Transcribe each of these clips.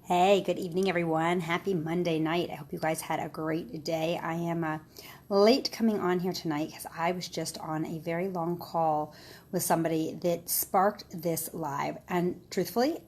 Hey, good evening, everyone. Happy Monday night. I hope you guys had a great day. I am late coming on here tonight because I was just on a very long call with somebody that sparked this live. And truthfully,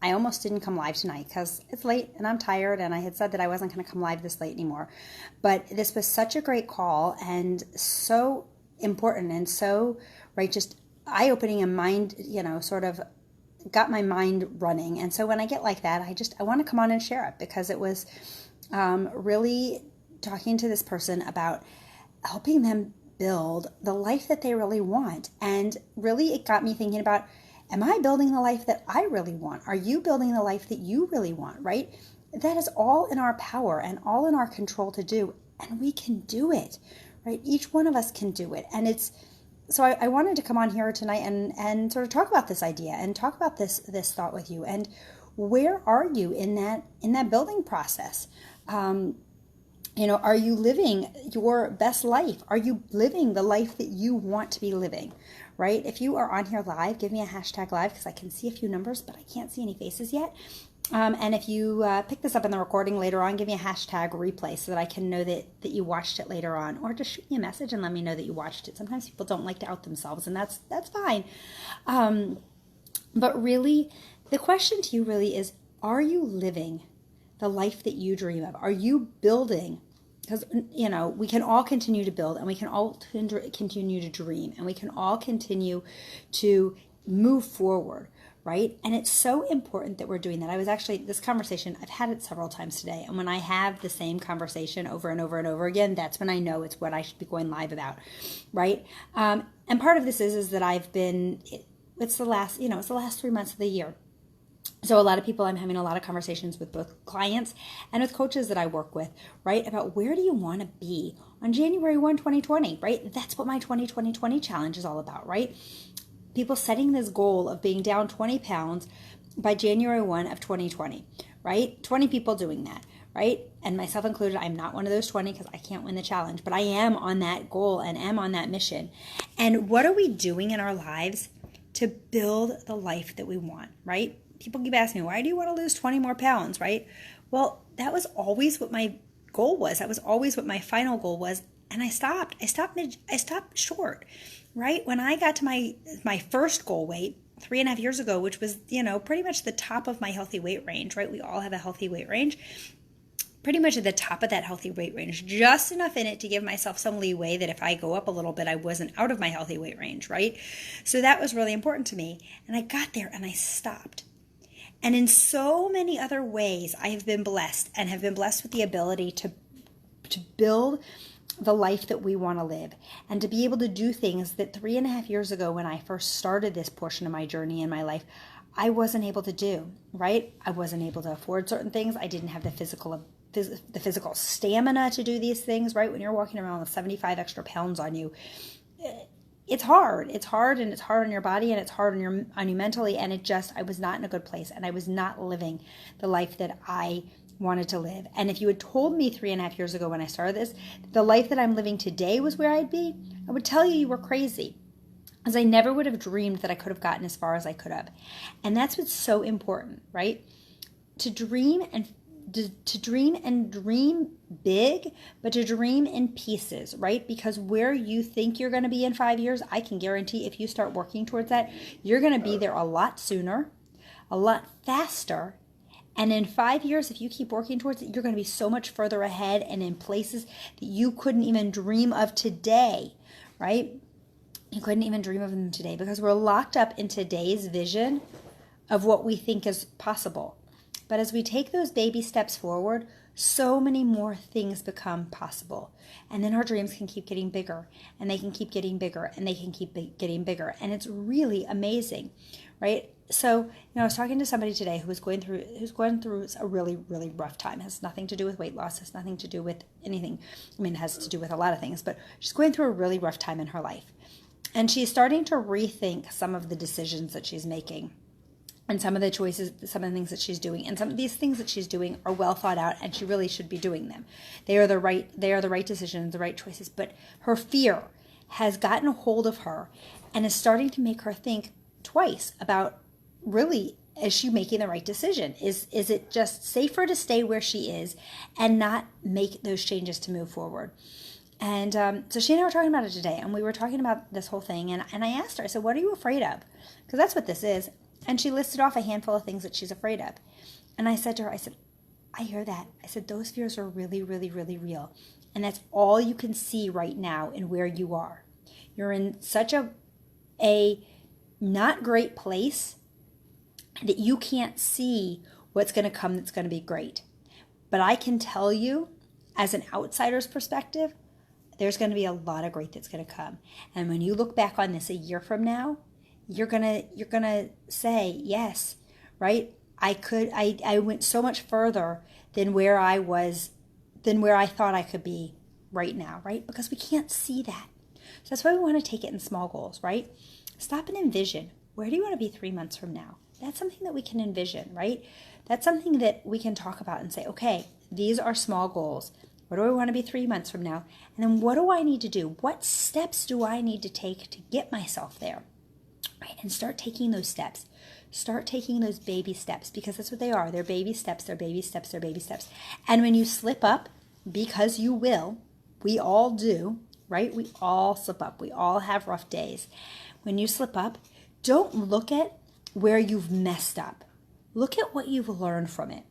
I almost didn't come live tonight because it's late and I'm tired, and I had said that I wasn't going to come live this late anymore. But this was such a great call and so important and so, right, just eye-opening and mind, sort of got my mind running. And so when I get like that, I want to come on and share it because it was really talking to this person about helping them build the life that they really want. And really it got me thinking about, am I building the life that I really want? Are you building the life that you really want, right? That is all in our power and all in our control to do. And we can do it, right? Each one of us can do it. And so I wanted to come on here tonight and sort of talk about this idea and talk about this thought with you. And where are you in that building process? Are you living your best life? Are you living the life that you want to be living? Right? If you are on here live, give me a hashtag live because I can see a few numbers, but I can't see any faces yet. And if you pick this up in the recording later on, give me a hashtag replay so that I can know that you watched it later on, or just shoot me a message and let me know that you watched it. Sometimes people don't like to out themselves, and that's fine. But really, the question to you really is, are you living the life that you dream of? Are you building? Because, we can all continue to build, and we can all continue to dream, and we can all continue to move forward. Right? And it's so important that we're doing that. This conversation, I've had it several times today. And when I have the same conversation over and over and over again, that's when I know it's what I should be going live about. Right? And part of this is that it's the last 3 months of the year. So a lot of people, I'm having a lot of conversations with both clients and with coaches that I work with, right? About where do you want to be on January 1, 2020, right? That's what my 2020 challenge is all about, right? People setting this goal of being down 20 pounds by January 1 of 2020, right? 20 people doing that, right? And myself included. I'm not one of those 20 because I can't win the challenge, but I am on that goal and am on that mission. And what are we doing in our lives to build the life that we want, right? People keep asking me, why do you want to lose 20 more pounds, right? Well, that was always what my goal was. That was always what my final goal was. And I stopped. I stopped short. Right? When I got to my first goal weight 3.5 years ago, which was, pretty much the top of my healthy weight range, right? We all have a healthy weight range. Pretty much at the top of that healthy weight range, just enough in it to give myself some leeway that if I go up a little bit, I wasn't out of my healthy weight range, right? So that was really important to me. And I got there and I stopped. And in so many other ways, I have been blessed and have been blessed with the ability to build the life that we want to live, and to be able to do things that 3.5 years ago, when I first started this portion of my journey in my life, I wasn't able to do, right? I wasn't able to afford certain things. I didn't have the physical stamina to do these things, right? When you're walking around with 75 extra pounds on you, it's hard. It's hard, and it's hard on your body, and it's hard on you mentally. And I was not in a good place, and I was not living the life that I wanted to live. And if you had told me 3.5 years ago when I started this, the life that I'm living today was where I'd be, I would tell you were crazy, as I never would have dreamed that I could have gotten as far as I could have. And that's what's so important, right? To dream big, but to dream in pieces, right? Because where you think you're going to be in 5 years, I can guarantee if you start working towards that, you're going to be there a lot sooner, a lot faster. And in 5 years, if you keep working towards it, you're going to be so much further ahead and in places that you couldn't even dream of today, right? You couldn't even dream of them today because we're locked up in today's vision of what we think is possible. But as we take those baby steps forward, so many more things become possible. And then our dreams can keep getting bigger, and they can keep getting bigger, and they can keep getting bigger. And it's really amazing, right? So, I was talking to somebody today who's going through a really, really rough time. It has nothing to do with weight loss. It has nothing to do with anything. I mean, it has to do with a lot of things, but she's going through a really rough time in her life. And she's starting to rethink some of the decisions that she's making, and some of the choices, some of the things that she's doing. And some of these things that she's doing are well thought out, and she really should be doing them. They are the right decisions, the right choices. But her fear has gotten a hold of her and is starting to make her think twice about really Is she making the right decision? Is it just safer to stay where she is and not make those changes to move forward? And so she and I were talking about it today, and we were talking about this whole thing, and I asked her, I said, what are you afraid of? Because that's what this is. And she listed off a handful of things that she's afraid of. And I said to her, I said, I hear that. I said, those fears are really, really, really real. And that's all you can see right now in where you are. You're in such a not great place that you can't see what's going to come that's going to be great. But I can tell you, as an outsider's perspective, there's going to be a lot of great that's going to come. And when you look back on this a year from now, you're gonna say, yes, right? I went so much further than where I thought I could be right now, right? Because we can't see that. So that's why we want to take it in small goals, right? Stop and envision. Where do you want to be 3 months from now? That's something that we can envision, right? That's something that we can talk about and say, okay, these are small goals. Where do I want to be 3 months from now? And then what do I need to do? What steps do I need to take to get myself there? Right? And start taking those steps. Start taking those baby steps, because that's what they are. They're baby steps, they're baby steps, they're baby steps. And when you slip up, because you will, we all do, right? We all slip up. We all have rough days. When you slip up, don't look at where you've messed up. Look at what you've learned from it.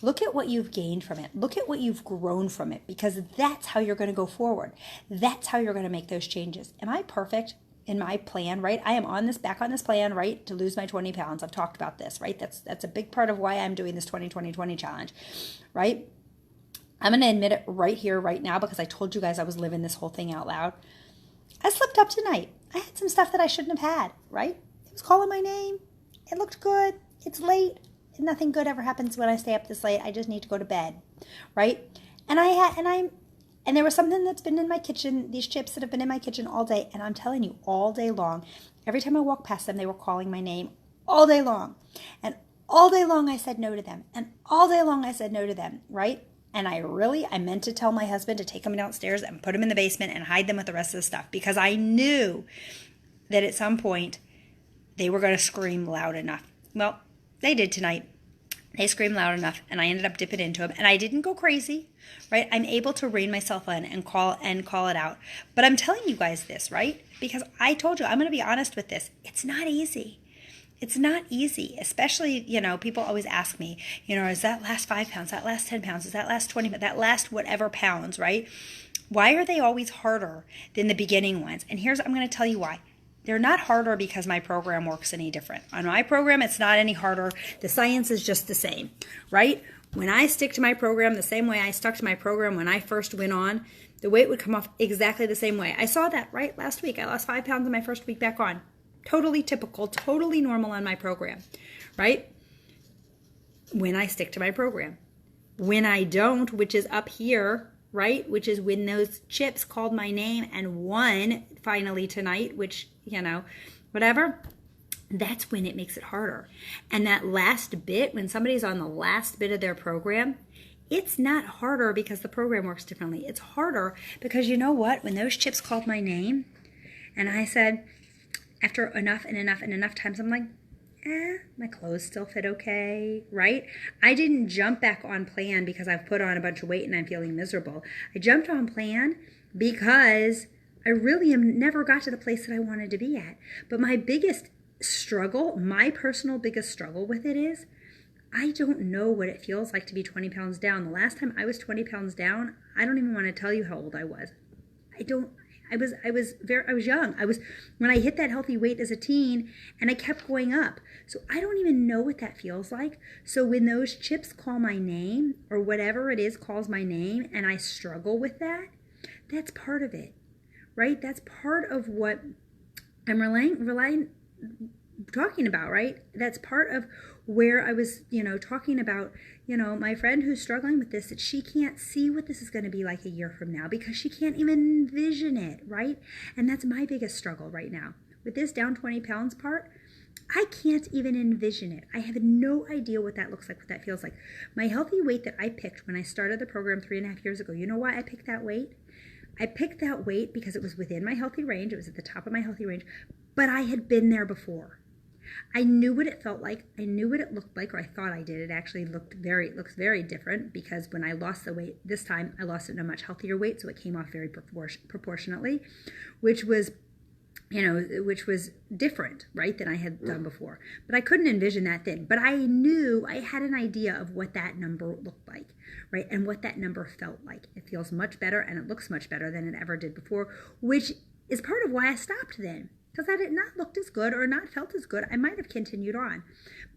Look at what you've gained from it. Look at what you've grown from it, because that's how you're going to go forward. That's how you're going to make those changes. Am I perfect in my plan, right? I am back on this plan, right, to lose my 20 pounds. I've talked about this, right? That's a big part of why I'm doing this 20-20-20 challenge, right? I'm going to admit it right here, right now, because I told you guys I was living this whole thing out loud. I slipped up tonight. I had some stuff that I shouldn't have had, right? It was calling my name. It looked good. It's late. Nothing good ever happens when I stay up this late. I just need to go to bed, right? And there was something that's been in my kitchen, these chips that have been in my kitchen all day, and I'm telling you, all day long, every time I walked past them, they were calling my name all day long. And all day long I said no to them. And all day long I said no to them, right? And I meant to tell my husband to take them downstairs and put them in the basement and hide them with the rest of the stuff, because I knew that at some point they were going to scream loud enough. Well, they did tonight. They screamed loud enough, and I ended up dipping into them. And I didn't go crazy, right? I'm able to rein myself in and call it out. But I'm telling you guys this, right? Because I told you, I'm going to be honest with this. It's not easy. It's not easy, especially, people always ask me, is that last 5 pounds, that last 10 pounds, is that last 20, that last whatever pounds, right? Why are they always harder than the beginning ones? And I'm going to tell you why. They're not harder because my program works any different. On my program, it's not any harder. The science is just the same, right? When I stick to my program the same way I stuck to my program when I first went on, the weight would come off exactly the same way. I saw that right last week. I lost 5 pounds in my first week back on. Totally typical, totally normal on my program, right? When I stick to my program. When I don't, which is up here, right? Which is when those chips called my name and won finally tonight, which, whatever. That's when it makes it harder. And that last bit, when somebody's on the last bit of their program, it's not harder because the program works differently. It's harder because you know what? When those chips called my name and I said, after enough and enough and enough times, I'm like, my clothes still fit okay, right? I didn't jump back on plan because I've put on a bunch of weight and I'm feeling miserable. I jumped on plan because I really never got to the place that I wanted to be at. But my biggest struggle, my personal biggest struggle with it is, I don't know what it feels like to be 20 pounds down. The last time I was 20 pounds down, I don't even want to tell you how old I was. I was young. When I hit that healthy weight as a teen, and I kept going up. So I don't even know what that feels like. So when those chips call my name, or whatever it is calls my name, and I struggle with that, that's part of it, right? That's part of what I'm talking about, right? That's part of where I was, talking about, my friend who's struggling with this, that she can't see what this is going to be like a year from now because she can't even envision it, right? And that's my biggest struggle right now. With this down 20 pounds part, I can't even envision it. I have no idea what that looks like, what that feels like. My healthy weight that I picked when I started the program 3.5 years ago, you know why I picked that weight? I picked that weight because it was within my healthy range. It was at the top of my healthy range, but I had been there before. I knew what it felt like. I knew what it looked like, or I thought I did. It actually looks very different, because when I lost the weight this time, I lost it in a much healthier weight, so it came off very proportionately, which was different, right, than I had done before. But I couldn't envision that then. But I knew, I had an idea of what that number looked like, right, and what that number felt like. It feels much better, and it looks much better than it ever did before, which is part of why I stopped then. Because had it not looked as good or not felt as good, I might have continued on.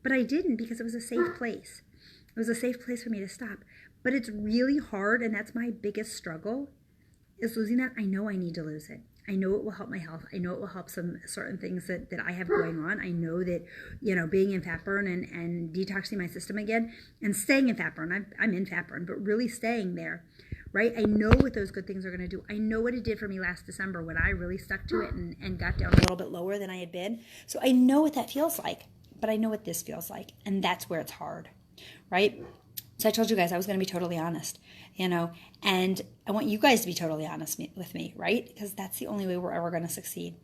But I didn't, because it was a safe place. It was a safe place for me to stop. But it's really hard, and that's my biggest struggle, is losing that. I know I need to lose it. I know it will help my health. I know it will help some certain things that I have going on. I know that, being in fat burn and detoxing my system again and staying in fat burn. I'm in fat burn, but really staying there, right? I know what those good things are going to do. I know what it did for me last December when I really stuck to it and got down a little bit lower than I had been. So I know what that feels like, but I know what this feels like. And that's where it's hard, right? So I told you guys I was going to be totally honest, and I want you guys to be totally honest with me, right? Because that's the only way we're ever going to succeed,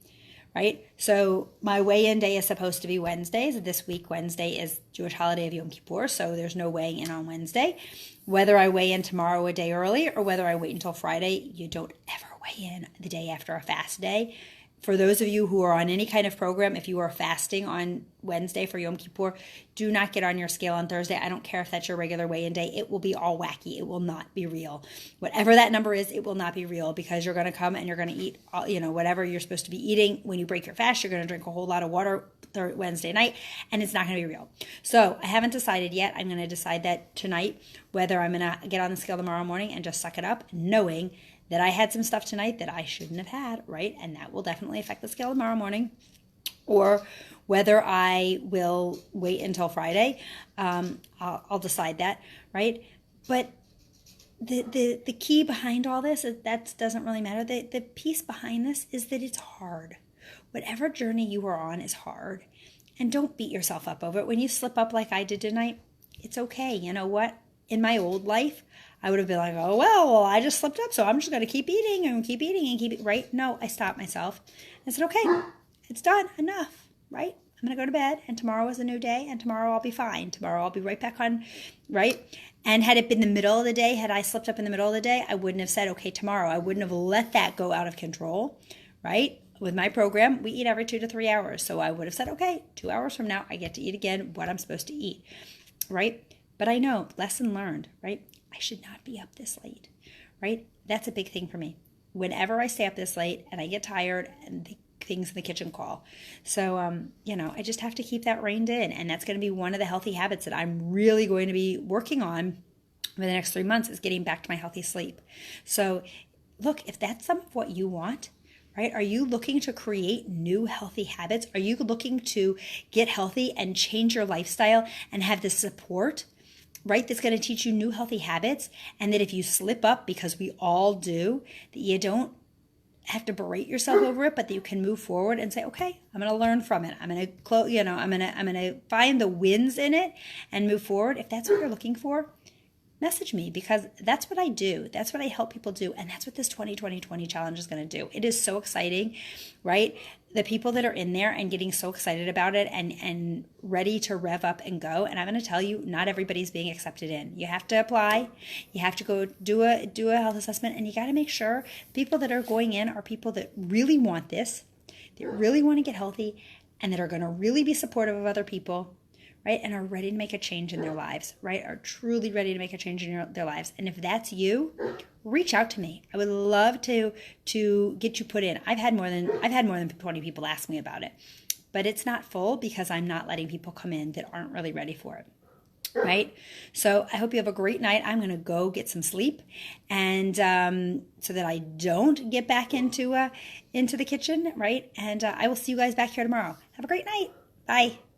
right? So my weigh-in day is supposed to be Wednesdays. This week, Wednesday is Jewish holiday of Yom Kippur, so there's no weighing in on Wednesday. Whether I weigh in tomorrow a day early or whether I wait until Friday, you don't ever weigh in the day after a fast day. For those of you who are on any kind of program, if you are fasting on Wednesday for Yom Kippur, do not get on your scale on Thursday. I don't care if that's your regular weigh-in day. It will be all wacky. It will not be real. Whatever that number is, it will not be real, because you're going to come and you're going to eat, whatever you're supposed to be eating. When you break your fast, you're going to drink a whole lot of water Wednesday night, and it's not going to be real. So I haven't decided yet. I'm going to decide that tonight, whether I'm going to get on the scale tomorrow morning and just suck it up, knowing that I had some stuff tonight that I shouldn't have had, right? And that will definitely affect the scale tomorrow morning. Or whether I will wait until Friday. I'll decide that, right? But the key behind all this is that doesn't really matter. The piece behind this is that it's hard. Whatever journey you are on is hard. And don't beat yourself up over it. When you slip up like I did tonight, it's okay. You know what? In my old life, I would have been like, oh, well, I just slipped up, so I'm just going to keep eating and keep eating and keep eating, right? No, I stopped myself and said, okay, it's done, enough, right? I'm going to go to bed, and tomorrow is a new day, and tomorrow I'll be fine. Tomorrow I'll be right back on, right? And had it been the middle of the day, had I slipped up in the middle of the day, I wouldn't have said, okay, tomorrow. I wouldn't have let that go out of control, right? With my program, we eat every 2 to 3 hours. So I would have said, okay, 2 hours from now, I get to eat again what I'm supposed to eat, right? But I know, lesson learned, right? I should not be up this late, right? That's a big thing for me. Whenever I stay up this late and I get tired and the things in the kitchen call. So, I just have to keep that reined in. And that's going to be one of the healthy habits that I'm really going to be working on for the next 3 months, is getting back to my healthy sleep. So look, if that's some of what you want, right? Are you looking to create new healthy habits? Are you looking to get healthy and change your lifestyle and have the support, right, that's going to teach you new healthy habits, and that if you slip up, because we all do, that you don't have to berate yourself over it, but that you can move forward and say, okay, I'm going to learn from it. I'm going to I'm going to find the wins in it and move forward. If that's what you're looking for, message me, because that's what I do. That's what I help people do. And that's what this 2020 challenge is going to do. It is so exciting, right? The people that are in there and getting so excited about it and ready to rev up and go. And I'm going to tell you, not everybody's being accepted in. You have to apply. You have to go do a health assessment, and you got to make sure people that are going in are people that really want this, that really want to get healthy, and that are going to really be supportive of other people, right? And are ready to make a change in their lives, right? Are truly ready to make a change in their lives. And if that's you, reach out to me. I would love to get you put in. I've had more than 20 people ask me about it, but it's not full because I'm not letting people come in that aren't really ready for it. Right? So I hope you have a great night. I'm going to go get some sleep, and so that I don't get back into the kitchen, right? And I will see you guys back here tomorrow. Have a great night. Bye.